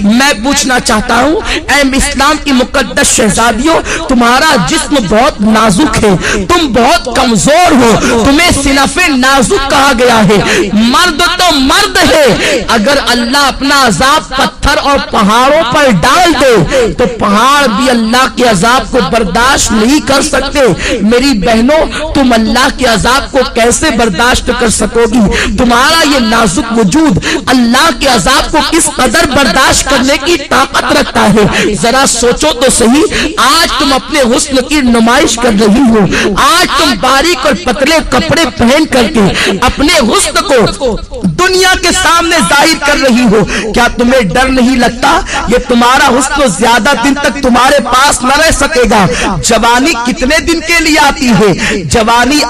میں پوچھنا چاہتا ہوں اے اسلام کی مقدس شہزادیوں، تمہارا جسم بہت نازک ہے، تم بہت کمزور ہو، تمہیں صنف نازک کہا گیا ہے، مرد تو مرد ہے، اگر اللہ اپنا عذاب پتھر اور پہاڑوں پر ڈال دے تو پہاڑ بھی اللہ کے عذاب کو برداشت نہیں کر سکتے۔ میری بہنوں، تم اللہ کے عذاب کو کیسے برداشت کر سکو گی؟ تمہارا یہ نازک وجود اللہ کے عذاب کو کس قدر برداشت کرنے کی طاقت رکھتا ہے؟ ذرا سوچو تو صحیح، آج تم اپنے حسن کی نمائش کر رہی ہو، آج تم باریک اور پتلے کپڑے پہن کر کے اپنے حسن کو دنیا کے سامنے ظاہر کر رہی ہو، کیا تمہیں ڈر نہیں لگتا یہ تمہارا حسن زیادہ دن تک تمہارے پاس نہ رہ سکے گا؟ جوانی کتنے دن کے لیے آتی ہے؟ جوانی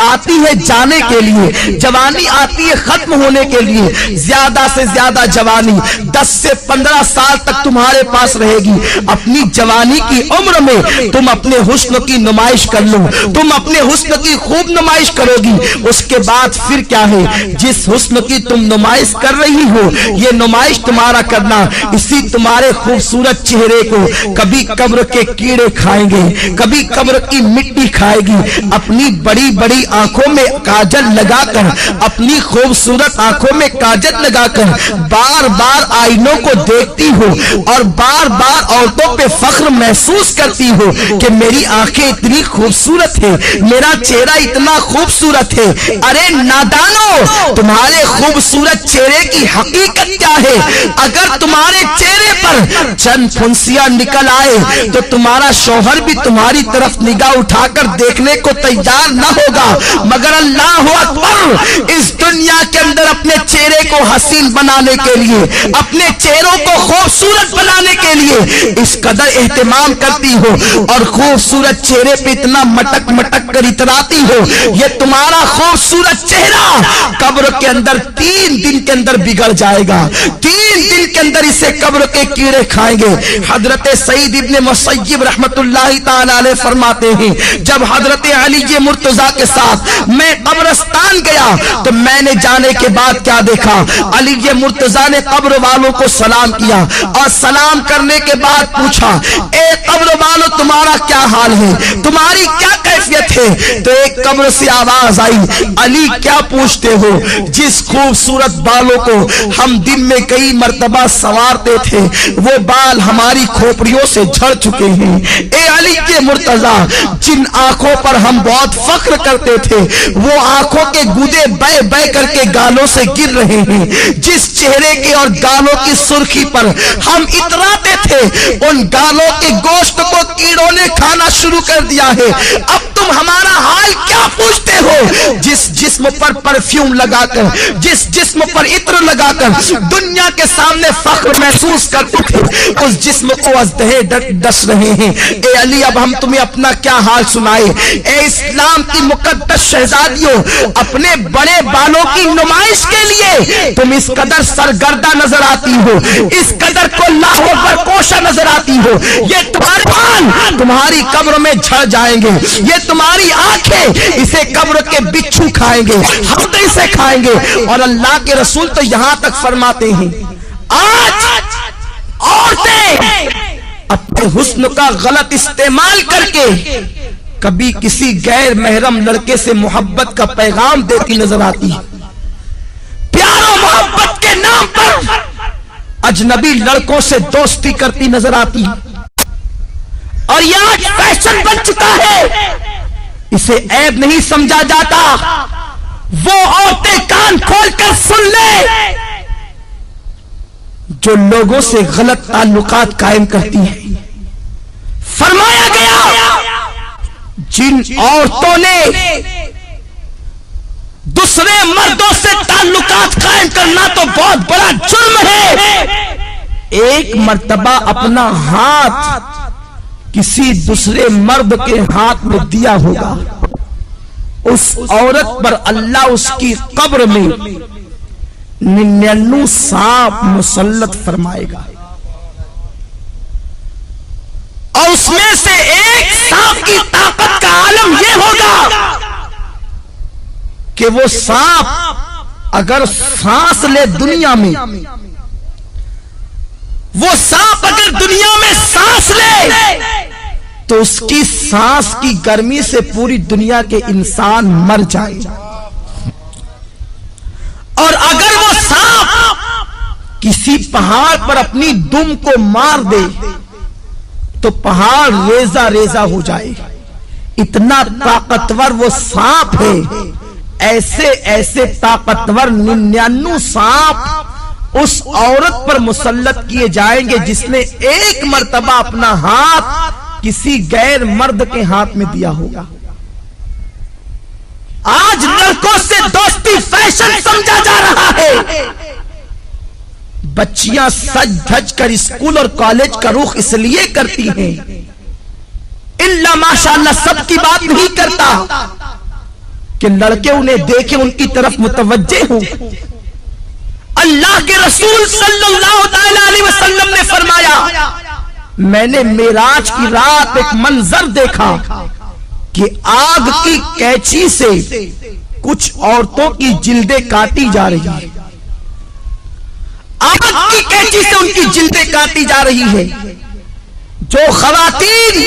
آتی ہے جانے کے لیے، جوانی آتی ہے ختم ہونے کے لیے۔ زیادہ سے زیادہ جوانی 10 سے 15 سال تک تمہارے پاس رہے گی۔ اپنی جوانی کی عمر میں تم اپنے حسن کی نمائش کر لو، تم اپنے حسن کی خوب نمائش کرو گی، اس کے بعد پھر کیا ہے؟ جس حسن کی تم نمائش کر رہی ہو، یہ نمائش تمہارا کرنا اسی تمہارے خوبصورت چہرے کو کبھی قبر کے کیڑے کھائیں گے، کبھی قبر کی مٹی کھائے گی۔ اپنی بڑی بڑی آنکھوں میں کاجل لگا کر، اپنی خوبصورت آنکھوں میں کاجل لگا کر بار بار آئینوں کو دیکھتی ہو اور بار بار عورتوں پہ فخر محسوس کرتی ہو کہ میری آنکھیں اتنی خوبصورت ہے، میرا چہرہ اتنا خوبصورت ہے۔ ارے نادانو، تمہارے خوبصورت چہرے کی حقیقت کیا ہے؟ اگر تمہارے چہرے پر چند پھنسیاں نکل آئے تو تمہارا شوہر بھی تمہاری طرف نگاہ اٹھا کر دیکھنے کو تیار نہ ہوگا، مگر اللہ اکبر، اس دنیا کے اندر اپنے چہرے کو حسین بنانے کے لیے، اپنے چہروں کو خوبصورت بنانے کے لیے اس قدر اہتمام کرتی ہو اور خوبصورت چہرے پہ اتنا مٹک مٹک کر اتراتی ہو۔ یہ تمہارا خوبصورت چہرہ قبر کے اندر 3 دن کے اندر بگڑ جائے گا، 3 دن کے اندر اسے قبر کے کیڑے کھائیں گے۔ حضرت سعید ابن مسیب رحمت اللہ تعالی علیہ فرماتے ہیں، جب حضرت علی مرتضیٰ کے ساتھ میں قبرستان گیا تو میں نے جانے کے بعد کیا دیکھا؟ علی مرتضیٰ نے قبر والوں کو سلام کیا اور سلام کرنے کے بعد پوچھا، اے قبر والوں، تمہارا کیا حال ہے؟ تمہاری کیا کیفیت ہے؟ تو ایک قبر سے آواز آئی، علی کیا پوچھتے ہو؟ جس خوبصورت بالوں کو ہم دن میں کئی مرتبہ سنوارتے تھے وہ بال ہماری کھوپڑیوں سے جھڑ چکے ہیں۔ اے علی کے مرتضیٰ، جن آنکھوں پر ہم بہت فخر کرتے تھے وہ آنکھوں کے گودے بے بے کر کے گالوں سے گر رہے ہیں۔ جس چہرے کے اور گالوں کی سرخی پر ہم اتراتے تھے ان گالوں کے گوشت کو کیڑوں نے کھانا شروع کر دیا ہے۔ اب تم ہمارا حال کیا پوچھتے ہو؟ جس جسم پر پرفیوم لگا کر، جس جسم پر عطر لگا کر دنیا کے سامنے فخر محسوس کرتے تھے، اس جسم کو ازدہے ڈس رہے ہیں۔ اے علی، اب ہم تمہیں اپنا کیا حال سنائے؟ اے اسلام کی مقدس شہزادیوں، اپنے بڑے بالوں کی نمائش کے لیے تم اس قدر سرگردہ نظر آتی ہو، اس قدر کو لاہو پر کوشا نظر آتی ہو۔ یہ تمہارے بال تمہاری قبر میں جھڑ جائیں گے، یہ تمہاری آنکھیں اسے قبر کے بچھو کھائیں گے، ہم اسے کھائیں گے۔ اور اللہ کے رسول تو یہاں تک فرماتے ہیں، آج عورتیں اپنے حسن کا غلط استعمال کر کے کبھی کسی غیر محرم لڑکے سے محبت کا پیغام دیتی نظر آتی، پیار و محبت کے نام پر اجنبی لڑکوں سے دوستی کرتی نظر آتی، اور یہ آج فیشن بن چکا ہے، اسے عیب نہیں سمجھا جاتا۔ وہ عورتیں کان کھول کر سن لے جو لوگوں سے غلط تعلقات قائم کرتی ہیں۔ فرمایا گیا جن عورتوں نے دوسرے مردوں سے تعلقات قائم کرنا تو بہت بڑا جرم ہے، ایک مرتبہ اپنا ہاتھ کسی دوسرے مرد کے ہاتھ میں دیا ہوگا، اس عورت پر اللہ اس کی قبر میں 99 سانپ مسلط فرمائے گا، اور اس میں سے ایک سانپ کی طاقت کا عالم یہ ہوگا کہ وہ سانپ اگر سانس لے دنیا میں وہ سانپ اگر دنیا میں سانس لے تو اس کی سانس کی گرمی سے پوری دنیا کے انسان مر جائے، اور اگر وہ سانپ کسی پہاڑ پر اپنی دم کو مار دے تو پہاڑ ریزہ ریزہ ہو جائے، اتنا طاقتور وہ سانپ ہے۔ ایسے ایسے طاقتور 99 سانپ اس عورت پر مسلط کیے جائیں گے جس نے ایک مرتبہ اپنا ہاتھ کسی غیر مرد کے ہاتھ میں دیا ہوگا۔ آج لڑکوں سے دوستی فیشن سمجھا جا رہا ہے، بچیاں سج دھج کر اسکول اور کالج کا رخ اس لیے کرتی ہیں، اللہ ماشاءاللہ سب کی بات نہیں کرتا کہ لڑکے انہیں دیکھیں ان کی طرف متوجہ ہوں۔ اللہ کے رسول صلی اللہ علیہ وسلم نے فرمایا، میں نے معراج کی رات ایک منظر دیکھا کہ آگ کی کینچی سے کچھ عورتوں کی جلدیں کاٹی جا رہی ہیں، آگ کی کینچی سے ان کی جلدیں کاٹی جا رہی ہے۔ جو خواتین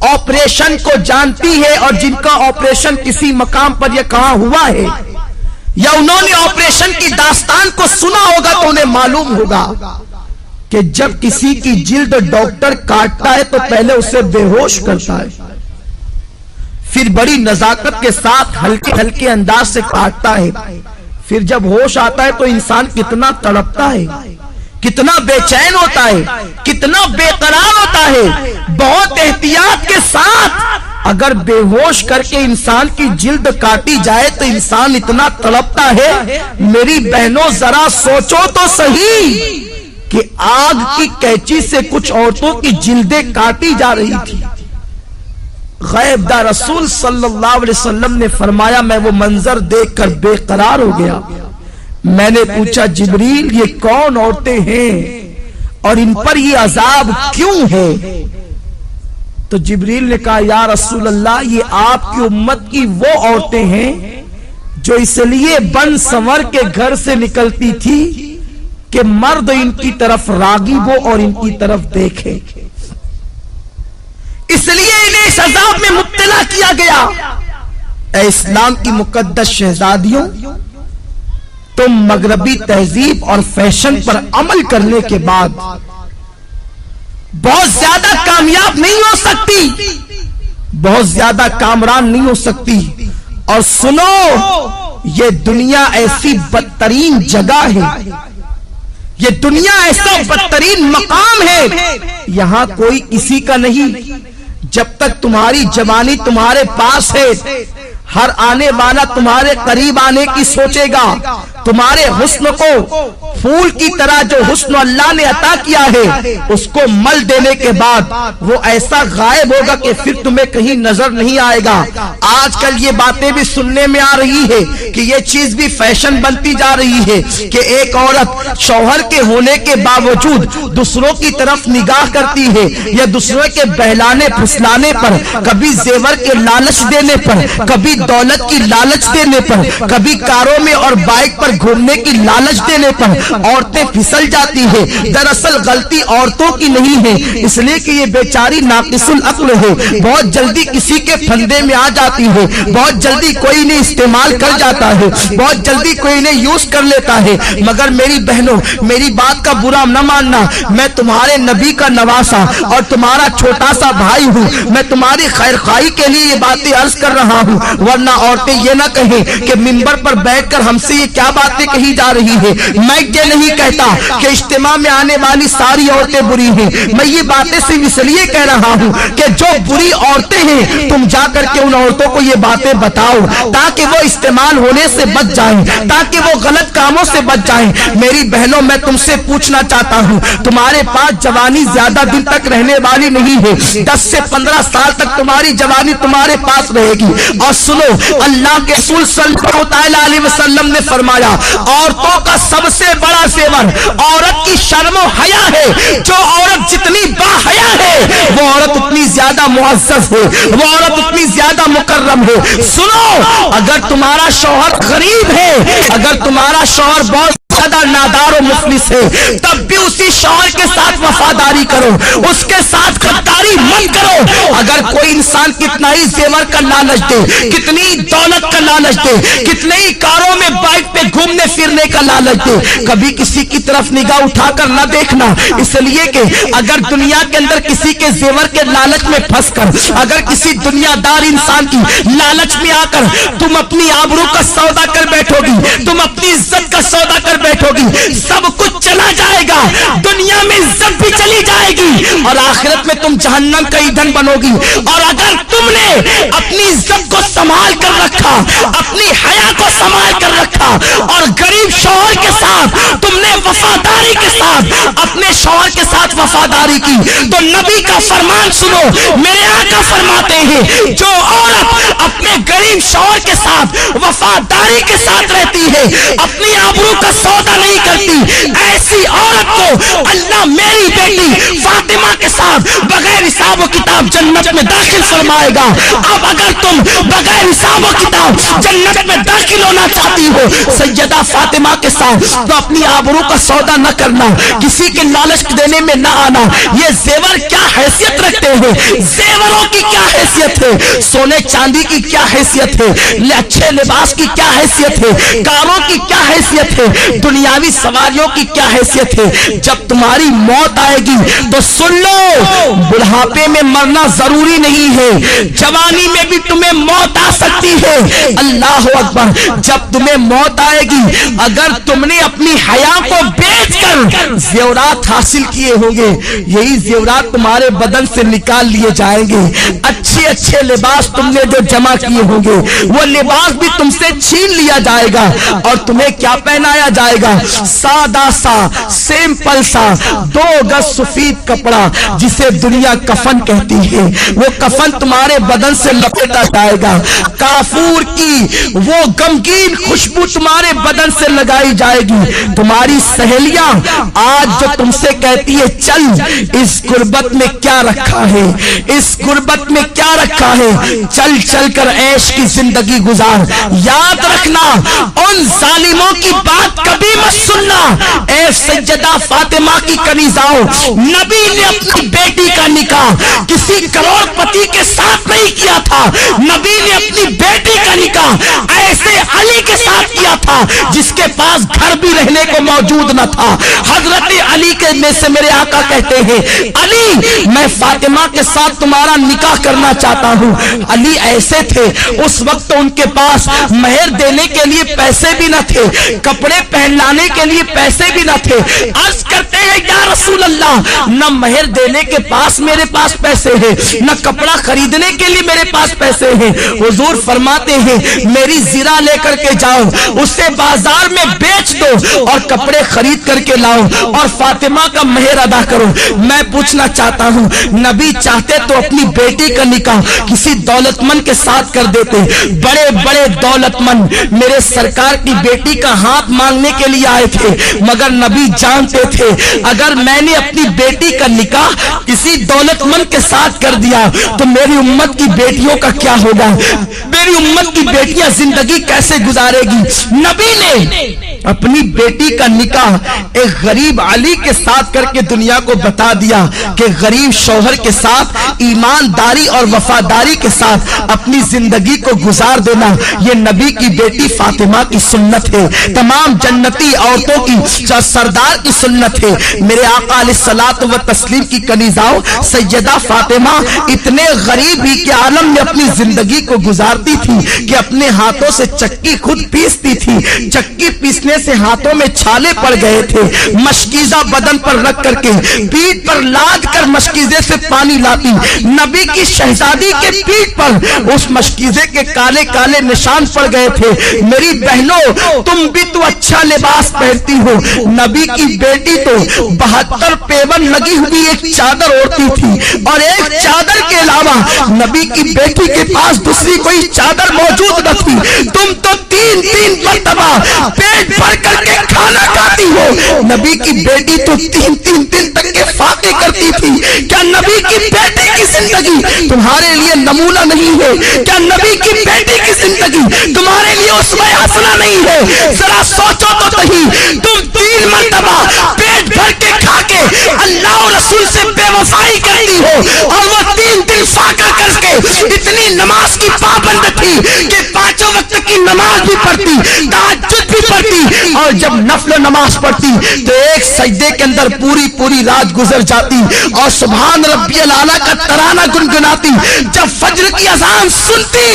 آپریشن کو جانتی ہے اور جن کا آپریشن کسی مقام پر یہ کہاں ہوا ہے یا انہوں نے آپریشن کی داستان کو سنا ہوگا تو انہیں معلوم ہوگا کہ جب کسی کی جلد ڈاکٹر کاٹتا ہے تو پہلے اسے بے ہوش کرتا ہے، پھر بڑی نزاکت کے ساتھ ہلکے ہلکے انداز سے کاٹتا ہے، پھر جب ہوش آتا ہے تو انسان کتنا تڑپتا ہے، کتنا بے چین ہوتا ہے، کتنا بے قرار ہوتا ہے۔ بہت احتیاط کے ساتھ اگر بے ہوش کر کے انسان کی جلد کاٹی جائے تو انسان اتنا تڑپتا ہے۔ میری بہنوں ذرا سوچو تو صحیح کہ آگ کی کینچی سے کچھ عورتوں کی جلدیں کاٹی جا رہی تھی۔ غیب دار رسول صلی اللہ علیہ وسلم نے فرمایا، میں وہ منظر دیکھ کر بے قرار ہو گیا۔ میں نے پوچھا، جبریل یہ کون عورتیں ہیں اور ان پر یہ عذاب کیوں ہے؟ تو جبریل نے کہا، یا رسول اللہ یہ آپ کی امت کی وہ عورتیں ہیں جو اس لیے بن سنور کے گھر سے نکلتی تھی کہ مرد ان کی طرف راغب ہو اور ان کی طرف دیکھے، اس لیے انہیں اس عذاب میں مبتلا کیا گیا۔ اے اسلام کی مقدس شہزادیوں، تم مغربی تہذیب اور فیشن پر عمل کرنے کے بعد بہت زیادہ کامیاب نہیں ہو سکتی، بہت زیادہ کامران نہیں ہو سکتی۔ اور سنو، یہ دنیا ایسی بدترین جگہ ہے، یہ دنیا ایسا بدترین مقام ہے، یہاں کوئی کسی کا نہیں۔ جب تک تمہاری جوانی تمہارے پاس ہے، ہر آنے والا تمہارے قریب آنے کی سوچے گا، تمہارے حسن کو پھول کی طرح جو حسن اللہ نے عطا کیا ہے اس کو مل دینے کے بعد وہ ایسا غائب ہوگا کہ پھر تمہیں کہیں نظر نہیں آئے گا۔ آج کل یہ باتیں بھی سننے میں آ رہی ہے کہ یہ چیز بھی فیشن بنتی جا رہی ہے کہ ایک عورت شوہر کے ہونے کے باوجود دوسروں کی طرف نگاہ کرتی ہے، یا دوسروں کے بہلانے پھسلانے پر، کبھی زیور کے لالچ دینے پر، کبھی دولت کی لالچ دینے پر، کبھی کاروں میں اور بائک پر گھومنے کی لالچ دینے پر عورتیں پھسل جاتی ہیں۔ دراصل غلطی عورتوں کی نہیں ہے، اس لیے کہ یہ بیچاری ناقص العقل ہے، بہت جلدی کسی کے پھندے میں آ جاتی ہے، بہت جلدی کوئی نے استعمال کر جاتا ہے، بہت جلدی کوئی نے یوز کر لیتا ہے۔ مگر میری بہنوں، میری بات کا برا نہ ماننا، میں تمہارے نبی کا نواسا اور تمہارا چھوٹا سا بھائی ہوں، میں تمہاری خیر خواہی کے لیے یہ باتیں عرض کر رہا ہوں، ورنہ عورتیں یہ نہ کہیں کہ منبر پر بیٹھ کر ہم سے یہ کیا باتیں کہی جا رہی ہے۔ میں یہ نہیں کہتا کہ اجتماع میں آنے والی ساری عورتیں بری ہیں، میں یہ باتیں صرف اس لیے کہہ رہا ہوں کہ جو بری عورتیں ہیں تم جا کر کے ان عورتوں کو یہ باتیں بتاؤ تاکہ وہ استعمال ہونے سے بچ جائیں، تاکہ وہ غلط کاموں سے بچ جائیں۔ میری بہنوں، میں تم سے پوچھنا چاہتا ہوں، تمہارے پاس جوانی زیادہ دن تک رہنے والی نہیں ہے، 10 سے 15 سال تک تمہاری جوانی تمہارے پاس رہے گی۔ اور سنو، اللہ کے رسول صلی اللہ علیہ وسلم نے فرمایا، عورتوں کا سب سے بڑا زیور عورت کی شرم و حیا ہے۔ جو عورت جتنی با حیا ہے وہ عورت اتنی زیادہ معزز ہے، وہ عورت اتنی زیادہ مکرم ہے۔ سنو، اگر تمہارا شوہر غریب ہے، اگر تمہارا شوہر بہت کشادہ نادار و مفلس ہے، تب بھی اسی شوہر کے ساتھ وفاداری کرو، اس کے ساتھ غداری مت کرو۔ اگر کوئی انسان کتنا ہی زیور کا لالچ دے، کتنی دولت کا لالچ دے، کتنے ہی کاروں میں بائک پہ گھومنے پھرنے کا لالچ دے، کبھی کسی کی طرف نگاہ اٹھا کر نہ دیکھنا، اس لیے کہ اگر دنیا کے اندر کسی کے زیور کے لالچ میں پھنس کر، اگر کسی دنیا دار انسان کی لالچ میں آ کر تم اپنی آبرو کا سودا کر بیٹھو گی، تم اپنی عزت کا سودا کر بیٹھو گی، سب کچھ چلا جائے گا، دنیا میں عزت بھی چلی جائے گی اور آخرت میں تم جہنم کا ایندھن بنو گی۔ اور اگر تم نے اپنی عزت کو سنبھال کر رکھا، اپنی حیا کو سنبھال کر رکھا اور غریب شوہر کے ساتھ تم نے وفاداری کے ساتھ اپنے شوہر کے ساتھ وفاداری کی، تو نبی کا فرمان سنو، میرے آقا فرماتے ہیں جو عورت اپنے غریب شوہر کے ساتھ وفاداری کے ساتھ رہتی ہے، اپنی آبرو کا سودا نہیں کرتی، ایسی عورت کو اللہ میری بیٹی فاطمہ کے ساتھ بغیر حساب و کتاب جنت میں داخل فرمائے گا۔ اب اگر تم بغیر حساب و کتاب جنت میں داخل ہونا چاہتی ہو سیدہ فاطمہ کے ساتھ، تو اپنی آبرو کا سودا نہ کرنا، کسی کے لالچ دینے میں نہ آنا۔ یہ زیور کیا حیثیت رکھتے ہیں، زیوروں کی کیا حیثیت ہے، سونے چاندی کی کیا حیثیت ہے، اچھے لباس کی کیا حیثیت ہے، کاروں کی کیا حیثیت ہے، دنیاوی سواریوں کی کیا حیثیت ہے۔ جب تمہاری موت آئے گی تو سن لو، بڑھاپے میں مرنا ضروری نہیں ہے، جوانی میں بھی تمہیں موت آ سکتی ہے۔ اللہ اکبر، جب تمہیں موت آئے گی، اگر تم نے اپنی حیا کو بیچ کر زیورات حاصل کیے ہوں گے، یہی زیورات تمہارے بدن سے نکال لیے جائیں گے، اچھے اچھے لباس تم نے جو جمع کیے ہوں گے وہ لباس بھی تم سے چھین لیا جائے گا، اور تمہیں کیا پہنایا جائے گا، سادہ سا سمپل سا 2 گز سفید کپڑا جسے دنیا کفن کہتی ہے، وہ کفن تمہارے بدن سے لپیٹا جائے گا، کافور کی وہ غمگین خوشبو تمہارے بدن سے لگائی جائے گی۔ تمہاری سہیلیاں آج جو تم سے کہتی ہے چل، اس غربت میں کیا رکھا ہے، اس غربت میں کیا رکھا ہے، چل چل کر عیش کی زندگی گزار، یاد رکھنا ان ظالموں کی بات کبھی مت سننا۔ اے سیدہ فاطمہ کی کنیزاؤں، نبی نے اپنی بیٹی کا نکاح کسی کروڑ پتی کے ساتھ نہیں کیا تھا، نبی نے اپنی بیٹی کا نکاح ایسے علی کے ساتھ کیا تھا جس کے پاس گھر بھی رہنے کو موجود نہ تھا۔ حضرت علی کے میں سے میرے آقا کہتے ہیں علی میں فاطمہ کے ساتھ تمہارا نکاح کرنا چاہتا ہوں۔ علی ایسے تھے، اس وقت ان کے پاس مہر دینے کے لیے پیسے بھی نہ تھے، کپڑے پہنانے کے لیے پیسے بھی نہ تھے۔ عرض کرتے ہیں یا رسول اللہ، نہ مہر دینے کے پاس میرے پاس پیسے ہیں، نہ کپڑا خریدنے کے لیے میرے پاس پیسے ہیں۔ حضور فرماتے ہیں میری زیرہ لے کر کے جاؤ، اسے بازار میں بیچ دو اور کپڑے خرید کر کے لاؤ اور فاطمہ کا مہر ادا کرو۔ میں پوچھنا چاہتا ہوں، نبی چاہتے تو اپنی بیٹی کا نکاح کسی دولت مند کے ساتھ کر دیتے، بڑے بڑے دولت مند میرے سرکار کی بیٹی کا ہاتھ مانگنے کے لیے آئے تھے، مگر نبی جانتے تھے اگر میں نے اپنی بیٹی کا نکاح کسی دولت مند کے ساتھ کر دیا تو میری امت کی بیٹیوں کا کیا ہوگا، میری امت کی بیٹیاں زندگی کیسے گزارے گی۔ نبی نے اپنی بیٹی کا نکاح ایک غریب علی کے ساتھ کر کے دنیا کو بتا دیا کہ غریب شوہر کے ساتھ ایمانداری اور وفاداری کے ساتھ اپنی زندگی کو گزار دینا یہ نبی کی بیٹی فاطمہ کی سنت ہے، تمام جنتی عورتوں کی سردار کی سنت ہے۔ میرے آقا علیہ الصلوۃ والتسلیم کی کنیزاؤں سیدہ فاطمہ اتنے غریب ہی کے عالم میں اپنی زندگی کو گزارتی تھی کہ اپنے ہاتھوں سے چکی خود پیستی تھی، چکی پیسنے سے ہاتھوں میں چھالے پڑ گئے تھے، مشکیزہ بدن پر رکھ کر کے پیٹ پر لاد کر مشکیزے سے پانی لاتی، نبی کی شہزادی کے پیٹ پر اس مشکیزے کے کالے کالے نشان پڑ گئے تھے۔ میری بہنوں تم بھی تو اچھا لباس پہنتی ہو، نبی کی بیٹی تو 72 پیون لگی ہوئی ایک چادر اوڑھتی تھی اور ایک چادر کے علاوہ نبی کی بیٹی کے پاس دوسری کوئی چادر موجود نہ تھی۔ تم تو 3 مرتبہ پیٹ بھر کر کے کھانا کھاتی ہو. نبی کی بیٹی تو 3 دن تک کے فاقے کرتی تھی. کیا نبی کی بیٹی کی زندگی تمہارے لیے نمونہ نہیں ہے؟ کیا نبی کی بیٹی کی زندگی تمہارے لیے اسوہ حسنہ نہیں ہے؟ ذرا سوچو تو صحیح. تم 3 مرتبہ پیٹ بھر کے کھا کے اللہ اور رسول سے بے وفائی کرتی ہو، اور وہ 3 دن فاقہ کر کے اتنی نماز کی پابند تھی کہ 5 وقت کی نماز بھی پڑھتی، تہجد بھی پڑھتی، اور جب نفل نماز پڑھتی تو ایک سجدے کے اندر پوری رات گزر جاتی اور سبحان ربی الاعلیٰ کا ترانہ گنگناتی. جب فجر کی اذان سنتی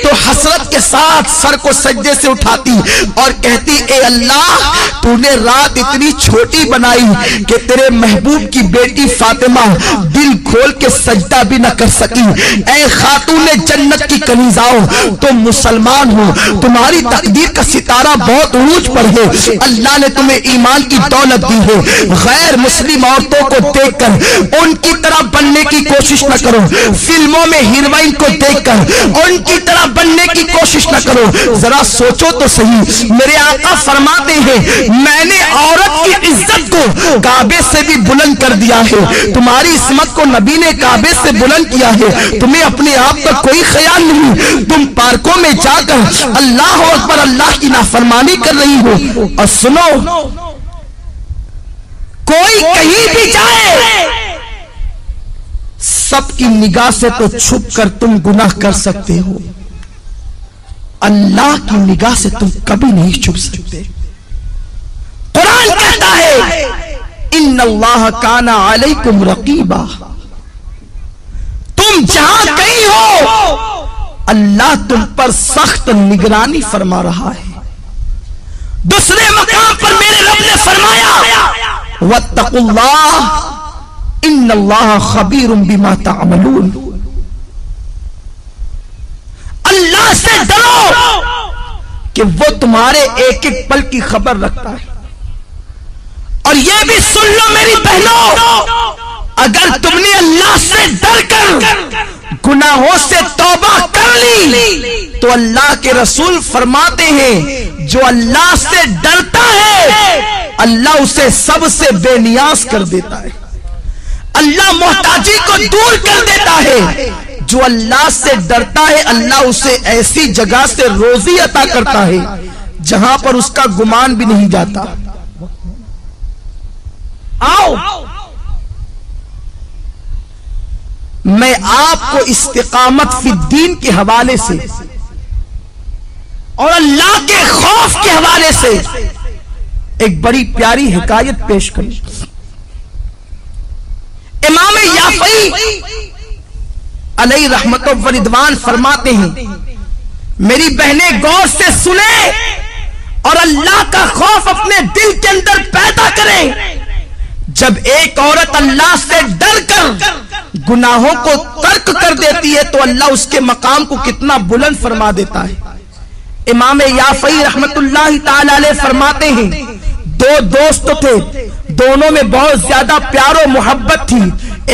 تو حسرت کے ساتھ سر کو سجدے سے اٹھاتی اور کہتی اے اللہ تو نے رات اتنی چھوٹی بنائی کہ تیرے محبوب کی بیٹی فاطمہ دل کھول کے سجدہ بھی نہ کر سکی. اے خاتون جنت کی کنیزاؤ تم مسلمان ہو، تمہاری تقدیر کا ستارہ بہت عروج پر ہے. اللہ نے تمہیں ایمان کی دولت دی ہے. غیر مسلم عورتوں کو دیکھ کر ان کی طرح بننے کی کوشش نہ کرو. فلموں میں ہیروئن کو دیکھ کر ان کی طرح بننے کی کوشش نہ کرو. ذرا سوچو تو صحیح. میرے آقا فرماتے ہیں میں نے عورت کی عزت کو کعبے سے بھی بلند کر دیا ہے. تمہاری عصمت کو نبی نے کعبے سے بلند کیا ہے. تمہیں اپنے آپ کا کوئی خیال نہیں. تم پارکوں میں جا کر اللہ اکبر اللہ کی نافرمانی کر رہی ہو. اور سنو، کوئی کہیں بھی جائے سب کی نگاہ سے تو چھپ کر تم گناہ کر سکتے ہو، اللہ کی نگاہ سے تم کبھی نہیں چھپ سکتے. قرآن کہتا ہے ان اللہ کان علیکم رقیبا. تم جہاں کہیں ہو اللہ تم پر سخت نگرانی فرما رہا ہے. دوسرے مقام پر میرے رب نے فرمایا واتقوا اللہ ان اللہ خبیر بما تعملون. اللہ سے ڈرو کہ وہ تمہارے ایک ایک پل کی خبر رکھتا ہے. اور یہ بھی سن لو میری بہنوں، اگر تم نے اللہ سے ڈر کر گناہوں سے توبہ کر لی تو اللہ کے رسول فرماتے ہیں جو اللہ سے ڈرتا ہے اللہ اسے سب سے بے نیاز کر دیتا ہے. اللہ محتاجی کو دور کر دیتا ہے. جو اللہ سے ڈرتا ہے اللہ اسے ایسی جگہ سے روزی عطا کرتا ہے جہاں پر اس کا گمان بھی نہیں جاتا. آؤ میں آپ کو استقامت فی الدین کے حوالے سے اور اللہ کے خوف کے حوالے سے ایک بڑی پیاری حکایت پیش کروں. امام یافعی علیہ رحمت و رضوان فرماتے ہیں میری بہنیں غور سے سنیں اور اللہ کا خوف اپنے دل کے اندر پیدا کریں. جب ایک عورت اللہ سے ڈر کر گناہوں کو ترک کر دیتی ہے تو اللہ اس کے مقام کو کتنا بلند فرما دیتا ہے. امام یافعی رحمت اللہ تعالی علیہ فرماتے ہیں 2 دوست تھے، دونوں میں بہت زیادہ پیار و محبت تھی،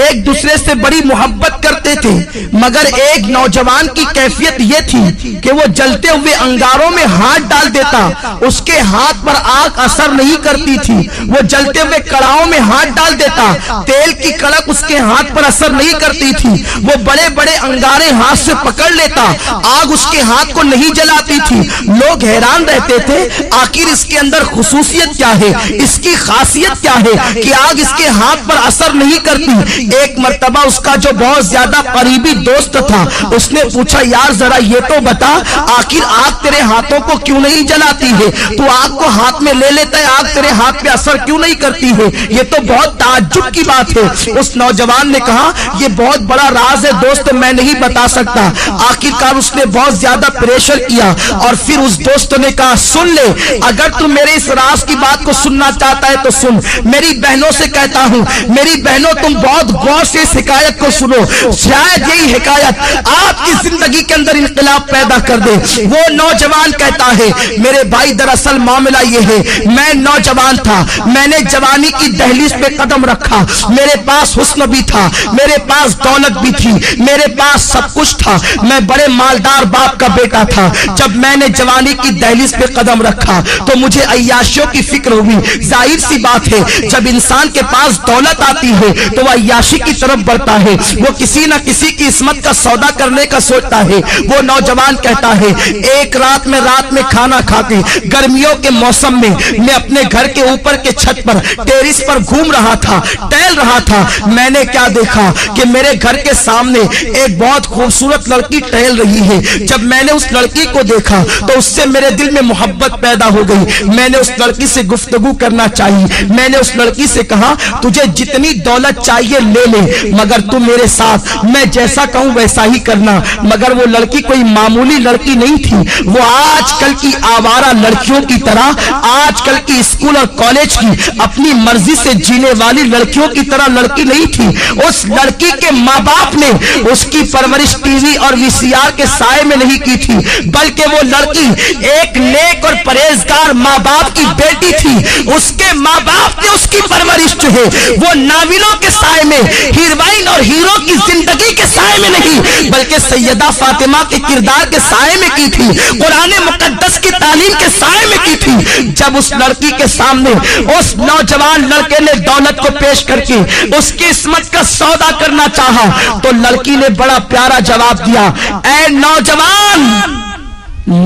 ایک دوسرے سے بڑی محبت کرتے تھے، مگر ایک نوجوان کی کیفیت یہ تھی کہ وہ جلتے ہوئے انگاروں میں ہاتھ ڈال دیتا، اس کے ہاتھ پر آگ اثر نہیں کرتی تھی. وہ جلتے ہوئے کڑاہوں میں ہاتھ ڈال دیتا، تیل کی کڑک اس کے ہاتھ پر اثر نہیں کرتی تھی. وہ بڑے بڑے انگارے ہاتھ سے پکڑ لیتا، آگ اس کے ہاتھ کو نہیں جلاتی تھی. لوگ حیران رہتے تھے آخر اس کے اندر خصوصیت کیا ہے، اس کی خاصیت کیا ہے کہ آگ اس کے ہاتھ پر اثر نہیں کرتی. ایک مرتبہ اس کا جو بہت زیادہ قریبی دوست تھا اس نے پوچھا یار ذرا یہ تو بتا آخر آگ تیرے ہاتھوں کو کیوں نہیں جلاتی ہے، تو آگ کو ہاتھ میں لے لیتا ہے آگ تیرے ہاتھ پہ اثر کیوں نہیں کرتی ہے، یہ تو بہت تعجب کی بات ہے. اس نوجوان نے کہا یہ بہت بڑا راز ہے دوست میں نہیں بتا سکتا. آخرکار اس نے بہت زیادہ پریشر کیا اور پھر اس دوست نے کہا سن لے اگر تم میرے اس راز کی بات کو سننا چاہتا ہے تو سن. میری بہنوں سے کہتا ہوں میری بہنوں تم بہت غور سے اس حکایت کو سنو، شاید یہی حکایت آپ کی زندگی کے اندر انقلاب پیدا کر دے۔ وہ نوجوان کہتا ہے میرے بھائی دراصل معاملہ یہ ہے، میں نوجوان تھا، میں نے جوانی کی دہلیز پہ قدم رکھا، میرے پاس حسن بھی تھا، میرے پاس دولت بھی تھی، میرے پاس سب کچھ تھا، میں بڑے مالدار باپ کا بیٹا تھا۔ جب میں نے جوانی کی دہلیز پہ قدم رکھا تو مجھے عیاشیوں کی فکر ہوئی۔ ظاہر سی بات ہے جب انسان کے پاس دولت آتی ہے تو وہ عیاشی کی طرف بڑھتا ہے، وہ کسی نہ کسی کی عصمت کا سودا کرنے کا سوچتا ہے۔ وہ نوجوان کہتا ہے ایک رات میں کھانا کھا کے گرمیوں کے موسم میں اپنے گھر کے اوپر کے چھت پر ٹیرس پر گھوم رہا تھا، ٹہل رہا تھا، میں نے کیا دیکھا کہ میرے گھر کے سامنے ایک بہت خوبصورت لڑکی ٹہل رہی ہے۔ جب میں نے اس لڑکی کو دیکھا تو اس سے میرے دل میں محبت پیدا ہو گئی، میں نے اس لڑکی سے گفتگو کرنا چاہیے، میں نے اس لڑکی سے کہا تجھے جتنی دولت چاہیے لے لے مگر تو میرے ساتھ میں جیسا کہوں ویسا ہی کرنا۔ مگر وہ لڑکی کوئی معمولی لڑکی نہیں تھی، وہ آج کل کی آوارہ لڑکیوں کی طرح، آج کل کی اسکول اور کالج کی اپنی مرضی سے جینے والی لڑکیوں کی طرح لڑکی نہیں تھی۔ اس لڑکی کے ماں باپ نے اس کی پرورش ٹی وی اور وی سی آر کے سائے میں نہیں کی تھی، بلکہ وہ لڑکی ایک نیک اور پرہیزگار ماں باپ کی بیٹی تھی۔ اس کے ماں باپ نے اس کی پرورش جو ہے وہ ناولوں کے سائے میں، ہیروئن اور ہیرو کی زندگی کے سائے میں نہیں بلکہ سیدہ فاطمہ کے کردار کے سائے میں کی تھی، قرآن مقدس کی تعلیم کے سائے میں کی تھی۔ جب اس لڑکی کے سامنے اس نوجوان لڑکے نے دولت کو پیش کر کے اس کی عصمت کا سودا کرنا چاہا تو لڑکی نے بڑا پیارا جواب دیا، اے نوجوان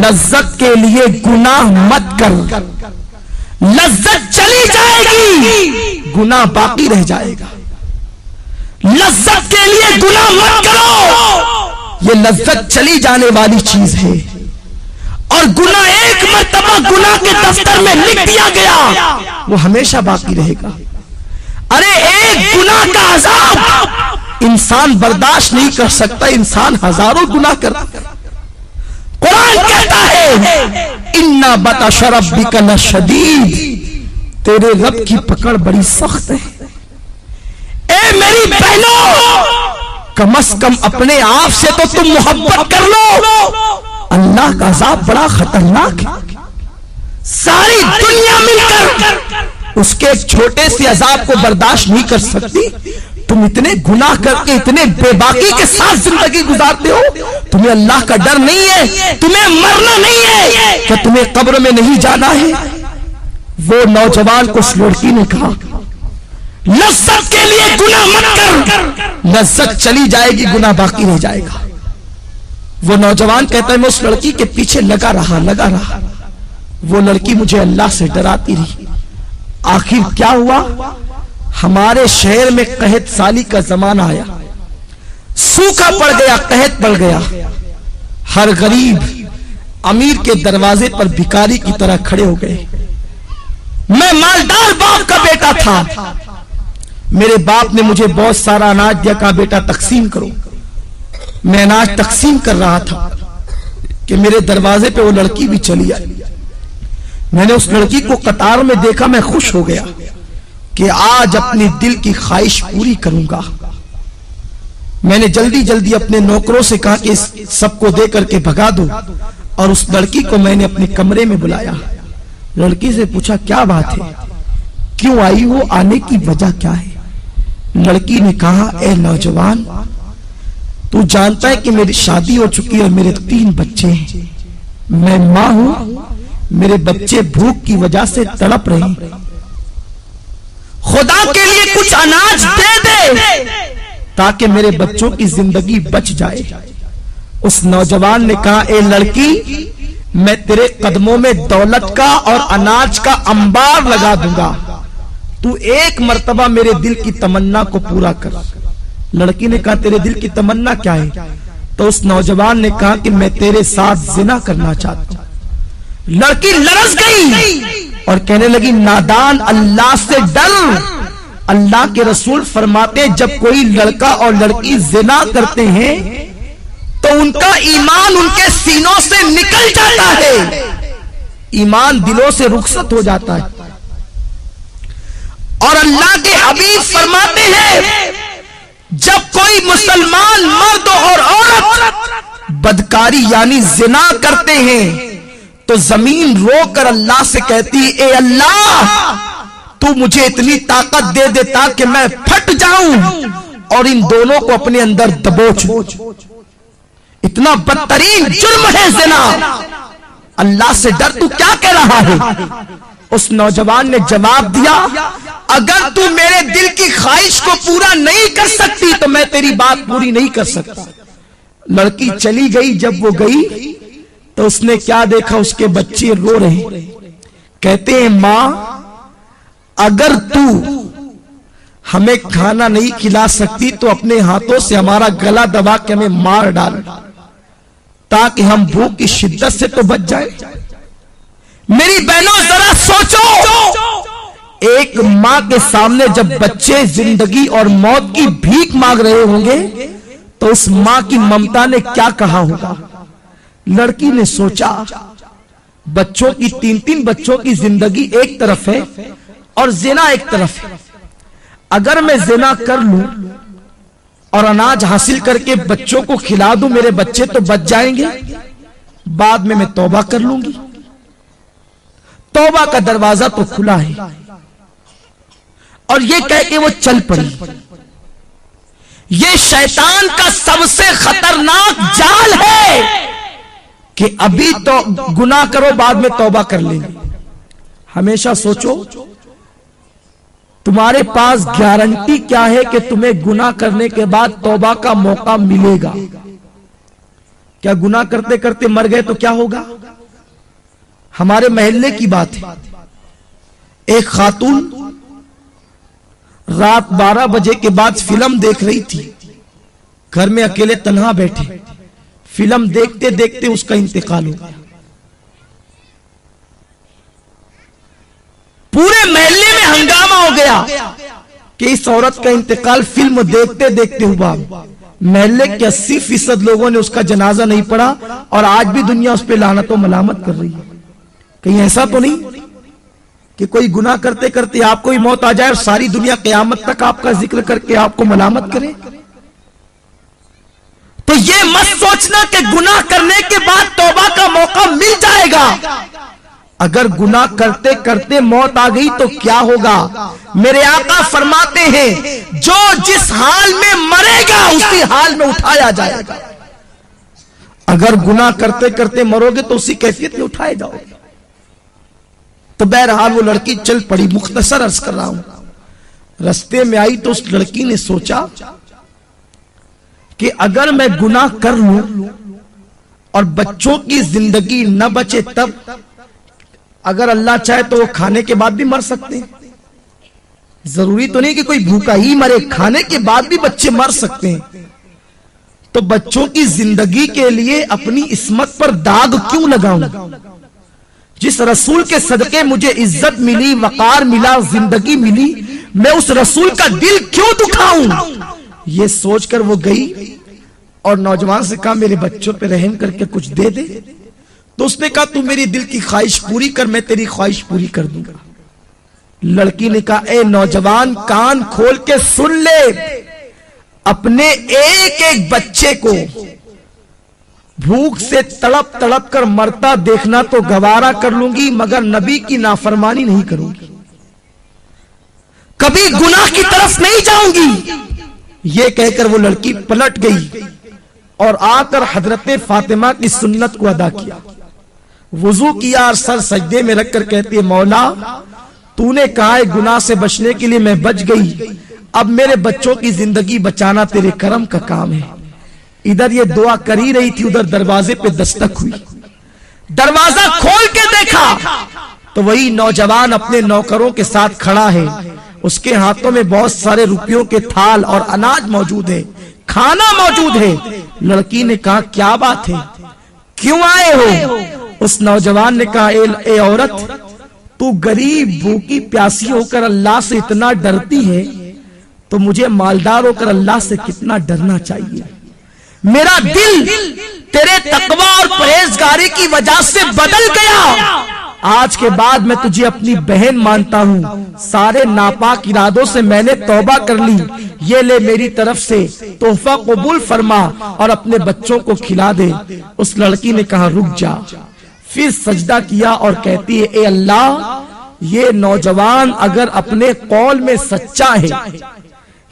لذت کے لیے گناہ مت کر، لذت چلی جائے گی گناہ باقی رہ جائے گا۔ لذت کے لیے گناہ مت کرو، یہ لذت چلی جانے والی چیز ہے، اور گناہ ایک مرتبہ گناہ کے دفتر میں لکھ دیا گیا وہ ہمیشہ باقی رہے گا۔ ارے ایک گناہ کا عذاب انسان برداشت نہیں کر سکتا، انسان ہزاروں گناہ کرتا ہے۔ قرآن کہتا ہے اِنَّ بَطْشَ رَبِّكَ لَشَدِيدٌ، تیرے رب کی پکڑ بڑی سخت ہے۔ اے میری بہنوں کم از کم اپنے آپ سے تو تم محبت کر لو، اللہ کا عذاب بڑا خطرناک ہے۔ ساری دنیا مل کر اس کے ایک چھوٹے سے عذاب کو برداشت نہیں کر سکتی، تم اتنے گناہ کر کے اتنے بے باکی کے ساتھ زندگی گزارتے ہو، تمہیں اللہ کا ڈر نہیں ہے، تمہیں مرنا نہیں ہے، کہ تمہیں قبر میں نہیں جانا ہے۔ وہ نوجوان کو اس لڑکی نے کہا لذت کے لیے گناہ مت کر، لذت چلی جائے گی گناہ باقی رہ جائے گا۔ وہ نوجوان کہتا ہے میں اس لڑکی کے پیچھے لگا رہا، وہ لڑکی مجھے اللہ سے ڈراتی رہی۔ آخر کیا ہوا، ہمارے شہر میں قحط سالی کا زمانہ آیا، سوکھا پڑ گیا، قحط پڑ گیا، ہر غریب امیر کے دروازے پر بھکاری کی طرح کھڑے ہو گئے۔ میں مالدار باپ کا بیٹا تھا، میرے باپ نے مجھے بہت سارا اناج دیا، کہا بیٹا تقسیم کرو۔ میں اناج تقسیم کر رہا تھا کہ میرے دروازے پہ وہ لڑکی بھی چلی آئی۔ میں نے اس لڑکی کو قطار میں دیکھا، میں خوش ہو گیا کہ آج اپنی دل کی خواہش پوری کروں گا۔ میں نے جلدی اپنے نوکروں سے کہا کہ اس سب کو دے کر کے بھگا دو، اور اس لڑکی کو میں نے اپنے کمرے میں بلایا۔ لڑکی سے پوچھا کیا بات ہے، کیوں آئی ہو، آنے کی وجہ کیا ہے؟ لڑکی نے کہا اے نوجوان تو جانتا ہے کہ میری شادی ہو چکی ہے اور میرے 3 بچے ہیں، میں ماں ہوں، میرے بچے بھوک کی وجہ سے تڑپ رہے ہیں، خدا کے لیے کچھ اناج دے دے تاکہ میرے بچوں کی زندگی بچ جائے۔ اس نوجوان نے کہا اے لڑکی میں تیرے قدموں میں دولت کا اور اناج کا انبار لگا دوں گا، تو ایک مرتبہ میرے دل کی تمنا کو پورا کر۔ لڑکی نے کہا تیرے دل کی تمنا کیا ہے؟ تو اس نوجوان نے کہا کہ میں تیرے ساتھ زنا کرنا چاہتا ہوں۔ لڑکی لرز گئی اور کہنے لگی نادان اللہ سے ڈر، اللہ کے رسول فرماتے جب کوئی لڑکا اور لڑکی زنا کرتے ہیں تو ان کا ایمان ان کے سینوں سے نکل جاتا ہے، ایمان دلوں سے رخصت ہو جاتا ہے۔ اور اللہ کے حبیب فرماتے ہیں بدکاری یعنی زنا کرتے ہیں تو زمین رو کر اللہ سے کہتی اے اللہ تو مجھے اتنی طاقت دے دے تاکہ میں پھٹ جاؤں اور ان دونوں کو اپنے اندر دبوچ. اتنا بدترین جرم ہے زنا. اللہ سے ڈر، تو کیا کہہ رہا ہے؟ اس نوجوان نے جواب دیا اگر تو میرے دل کی خواہش کو پورا نہیں کر سکتی تو میں تیری بات پوری نہیں کر سکتا. لڑکی چلی گئی. جب وہ گئی تو اس نے کیا دیکھا؟ اس کے بچے رو رہے. کہتے ہیں ماں اگر تو ہمیں کھانا نہیں کھلا سکتی تو اپنے ہاتھوں سے ہمارا گلا دبا کے ہمیں مار ڈال تاکہ ہم بھوک کی شدت سے تو بچ جائیں. میری بہنوں ذرا سوچو، ایک ماں کے سامنے جب بچے زندگی اور موت کی بھیک مانگ رہے ہوں گے تو اس ماں کی ممتا نے کیا کہا ہوگا؟ لڑکی نے سوچا بچوں کی 3 بچوں کی زندگی ایک طرف ہے اور زنا ایک طرف ہے. اگر میں زنا کر لوں اور اناج حاصل کر کے بچوں کو کھلا دوں میرے بچے تو بچ جائیں گے، بعد میں توبہ کر لوں گی. توبہ کا دروازہ تو کھلا ہے. اور یہ کہہ کے وہ چل پڑی. یہ شیطان کا سب سے خطرناک جال ہے کہ ابھی تو گناہ کرو بعد میں توبہ کر لیں گے. ہمیشہ سوچو تمہارے پاس گارنٹی کیا ہے کہ تمہیں گناہ کرنے کے بعد توبہ کا موقع ملے گا؟ کیا گناہ کرتے کرتے مر گئے تو کیا ہوگا؟ ہمارے محلے کی بات ہے. ایک خاتون رات 12 بجے کے بعد فلم دیکھ رہی تھی. گھر میں اکیلے تنہا بیٹھے فلم دیکھتے دیکھتے اس کا انتقال ہو گیا. پورے محلے میں ہنگامہ ہو گیا کہ اس عورت کا انتقال فلم دیکھتے دیکھتے ہوا. محلے کے 80% لوگوں نے اس کا جنازہ نہیں پڑھا اور آج بھی دنیا اس پہ لعنت و ملامت کر رہی ہے. کہیں ایسا تو نہیں کہ کوئی گناہ کرتے کرتے آپ کو ہی موت آ جائے اور ساری دنیا قیامت تک آپ کا ذکر کر کے آپ کو ملامت کرے؟ تو یہ مت سوچنا کہ گناہ کرنے کے بعد توبہ کا موقع مل جائے گا. اگر گناہ کرتے کرتے موت آ گئی تو کیا ہوگا؟ میرے آقا فرماتے ہیں جو جس حال میں مرے گا اسی حال میں اٹھایا جائے گا. اگر گناہ کرتے کرتے مرو گے تو اسی کیفیت میں اٹھائے جاؤ گے. تو بہرحال وہ لڑکی چل پڑی. مختصر عرض کر رہا ہوں. رستے میں آئی تو اس لڑکی نے سوچا کہ اگر میں گناہ کر لوں اور بچوں کی زندگی نہ بچے تب اگر اللہ چاہے تو وہ کھانے کے بعد بھی مر سکتے ہیں. ضروری تو نہیں کہ کوئی بھوکا ہی مرے، کھانے کے بعد بھی بچے مر سکتے ہیں. تو بچوں کی زندگی کے لیے اپنی عصمت پر داغ کیوں لگاؤں؟ جس رسول کے صدقے مجھے عزت ملی، وقار ملا، زندگی ملی، میں اس رسول کا دل کیوں دکھاؤں؟ یہ سوچ کر وہ گئی اور نوجوان سے کہا میرے بچوں پہ رحم کر کے کچھ دے دے. تو اس نے کہا تو میری دل کی خواہش پوری کر، میں تیری خواہش پوری کر دوں گا. لڑکی نے کہا اے نوجوان کان کھول کے سن لے، اپنے ایک ایک بچے کو بھوک سے تڑپ تڑپ کر مرتا دیکھنا تو گوارا کر لوں گی مگر نبی کی نافرمانی نہیں کروں گی، کبھی گناہ کی طرف نہیں جاؤں گی. یہ کہہ کر وہ لڑکی پلٹ گئی اور آ کر حضرت فاطمہ کی سنت کو ادا کیا. وضو کیا اور سر سجدے میں رکھ کر کہتی ہے مولا تو نے کہا ہے گناہ سے بچنے کے لیے میں بچ گئی، اب میرے بچوں کی زندگی بچانا تیرے کرم کا کام ہے. ادھر یہ دعا کر ہی رہی تھی، ادھر دروازے پہ دستک ہوئی. دروازہ کھول کے دیکھا تو وہی نوجوان اپنے نوکروں کے ساتھ کھڑا ہے. اس کے ہاتھوں میں بہت سارے روپیوں کے تھال اور اناج موجود ہے، کھانا موجود ہے. لڑکی نے کہا کیا بات ہے، کیوں آئے ہو؟ اس نوجوان نے کہا اے عورت تو غریب بھوکی پیاسی ہو کر اللہ سے اتنا ڈرتی ہے تو مجھے مالدار ہو کر اللہ سے کتنا ڈرنا چاہیے. میرا دل تیرے تقوی اور پرہیزگاری کی وجہ سے بدل گیا. آج کے بعد میں تجھے اپنی بہن مانتا ہوں، سارے ناپاک ارادوں سے میں نے توبہ کر لی، یہ لے میری طرف سے تحفہ قبول فرما اور اپنے بچوں کو کھلا دے۔ اس لڑکی نے کہا رک جا، پھر سجدہ کیا اور کہتی ہے اے اللہ، یہ نوجوان اگر اپنے قول میں سچا ہے،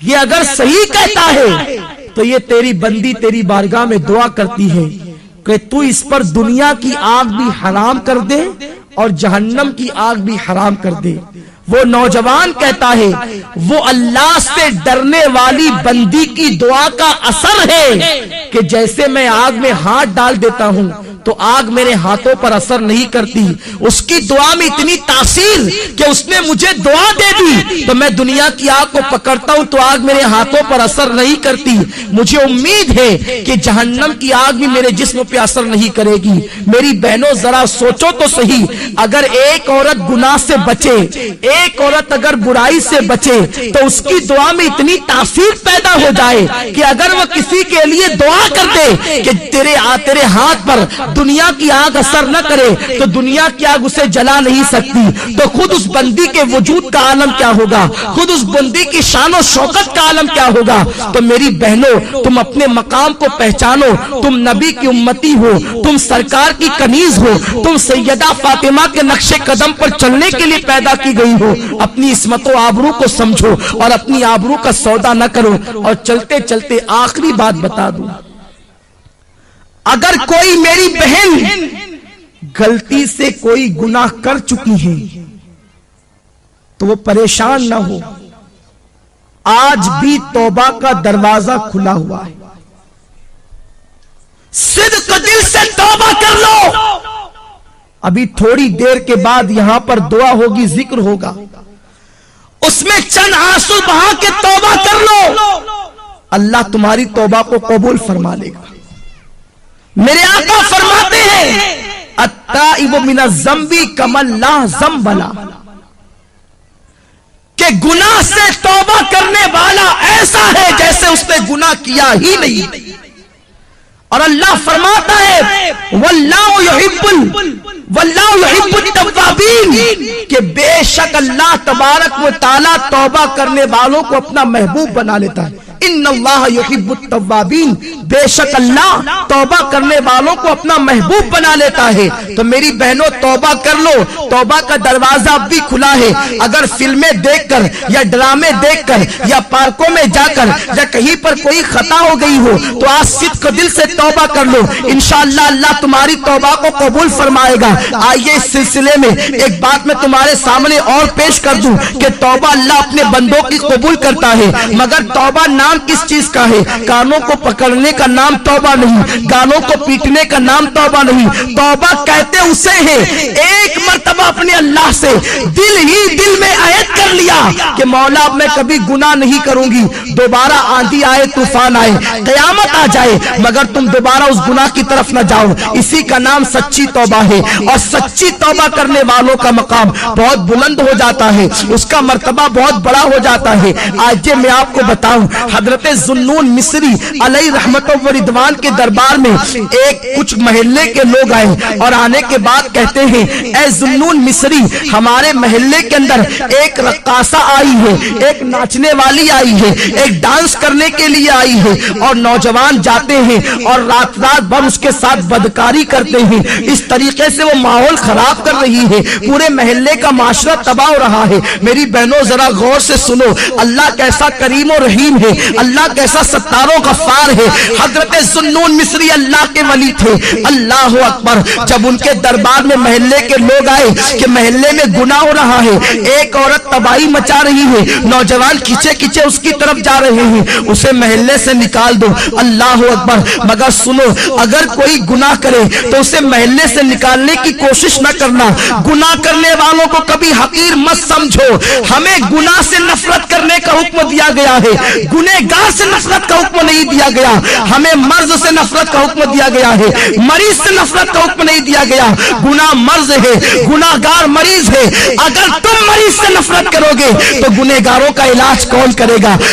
یہ اگر صحیح کہتا ہے تو یہ تیری بندی تیری بارگاہ میں دعا کرتی ہے کہ تو اس پر دنیا کی آگ بھی حرام کر دے اور جہنم کی آگ بھی حرام کر دے۔ وہ نوجوان کہتا ہے وہ اللہ سے ڈرنے والی بندی کی دعا کا اثر ہے کہ جیسے میں آگ میں ہاتھ ڈال دیتا ہوں تو آگ میرے ہاتھوں پر اثر نہیں کرتی، اس کی دعا میں اتنی تاثیر کہ اس نے مجھے دعا دے دی تو میں دنیا کی آگ کو پکڑتا ہوں تو آگ میرے ہاتھوں پر اثر نہیں کرتی۔ مجھے امید ہے کہ جہنم کی آگ بھی میرے جسم پہ اثر نہیں کرے گی۔ میری بہنوں ذرا سوچو تو صحیح، اگر ایک عورت گناہ سے بچے، ایک عورت اگر برائی سے بچے تو اس کی دعا میں اتنی تاثیر پیدا ہو جائے کہ اگر وہ کسی کے لیے دعا کر دے کہ تیرے ہاتھ پر دنیا کی آگ اثر نہ کرے تو دنیا کی آگ اسے جلا نہیں سکتی، تو خود اس بندی کے وجود کا عالم کیا ہوگا، خود اس بندی کی شان و شوکت کا عالم کیا ہوگا۔ تو میری بہنوں تم اپنے مقام کو پہچانو، تم نبی کی امتی ہو، تم سرکار کی کنیز ہو، تم سیدہ فاطمہ کے نقش قدم پر چلنے کے لیے پیدا کی گئی ہو۔ اپنی عصمت و آبرو کو سمجھو اور اپنی آبرو کا سودا نہ کرو۔ اور چلتے چلتے آخری بات بتا دوں، اگر کوئی میری بہن غلطی سے کوئی گناہ کر چکی ہے تو وہ پریشان نہ ہو، آج بھی توبہ کا دروازہ کھلا ہوا ہے، صدق دل سے توبہ کر لو۔ ابھی تھوڑی دیر کے بعد یہاں پر دعا ہوگی، ذکر ہوگا، اس میں چند آنسو بہا کے توبہ کر لو، اللہ تمہاری توبہ کو قبول فرما لے گا۔ میرے آقا فرماتے ہیں التائب من الذنب کمن لا ذنب لہ، کہ گناہ سے توبہ کرنے والا ایسا ہے جیسے اس نے گناہ کیا ہی نہیں۔ اور اللہ فرماتا ہے واللہ یحب التوابین، کہ بے شک اللہ تبارک و تعالی توبہ کرنے والوں کو اپنا محبوب بنا لیتا ہے۔ ان اللہ یحب التوابین، بے شک اللہ توبہ کرنے والوں کو اپنا محبوب بنا لیتا ہے۔ تو میری بہنوں توبہ کر لو، توبہ کا دروازہ اب بھی کھلا ہے۔ اگر فلمیں دیکھ کر یا ڈرامے دیکھ کر یا پارکوں میں جا کر یا کہیں پر کوئی خطا ہو گئی ہو تو آج صدق دل سے توبہ کر لو، انشاءاللہ اللہ تمہاری توبہ کو قبول فرمائے گا۔ آئیے اس سلسلے میں ایک بات میں تمہارے سامنے اور پیش کر دوں کہ توبہ اللہ اپنے بندوں کی قبول کرتا ہے، مگر توبہ نام کس چیز کا ہے؟ کانوں کو پکڑنے کا نام توبہ نہیں، گالوں کو پیٹنے کا نام توبہ نہیں۔ توبہ کہتے اسے ہیں ایک مرتبہ اپنے اللہ سے دل ہی دل میں عہد کر لیا کہ مولا اب میں کبھی گناہ نہیں کروں گی، دوبارہ آندھی آئے طوفان آئے قیامت آ جائے مگر تم دوبارہ اس گناہ کی طرف نہ جاؤ، اسی کا نام سچی توبہ ہے۔ اور سچی توبہ کرنے والوں کا مقام بہت بلند ہو جاتا ہے، اس کا مرتبہ بہت بڑا ہو جاتا ہے۔ آج میں آپ کو بتاؤں، حضرت ذوالنون مصری علیہ رحمت و رضوان کے دربار میں ایک کچھ محلے کے لوگ آئے اور آنے کے بعد کہتے ہیں اے ذوالنون مصری، ہمارے محلے کے اندر ایک رقاصہ آئی ہے، ایک ناچنے والی آئی ہے، ایک ڈانس کرنے کے لیے آئی ہے، اور نوجوان جاتے ہیں اور رات رات بھر اس کے ساتھ بدکاری کرتے ہیں، اس طریقے سے وہ ماحول خراب کر رہی ہے، پورے محلے کا معاشرہ تباہ ہو رہا ہے۔ میری بہنوں ذرا غور سے سنو، اللہ کیسا کریم و رحیم ہے، اللہ کیسا ستار و غفار ہے۔ حضرت ذوالنون مصری اللہ کے ولی تھے، اللہ اکبر۔ جب ان کے دربار میں محلے کے لوگ آئے کہ محلے میں گناہ ہو رہا ہے، ایک عورت تباہی مچا رہی ہے، نوجوان کھچے کھچے اس کی طرف جا رہے ہیں، اسے محلے سے نکال دو، اللہ اکبر۔ مگر سنو، اگر کوئی گناہ کرے تو اسے محلے سے نکالنے کی کوشش نہ کرنا، گناہ کرنے والوں کو کبھی حقیر مت سمجھو، ہمیں گناہ سے نفرت کرنے کا حکم دیا گیا ہے، گنہگار سے نفرت کا حکم نہیں دیا گیا، ہمیں مرض سے نفرت کا حکم دیا گیا ہے، مریض سے نفرت کا حکم نہیں دیا گیا۔ گناہ مرض ہے، گناہگار مریض ہے، اگر تم مریض سے نفرت کرو گے تو گنہگاروں کا علاج کون کرے گا؟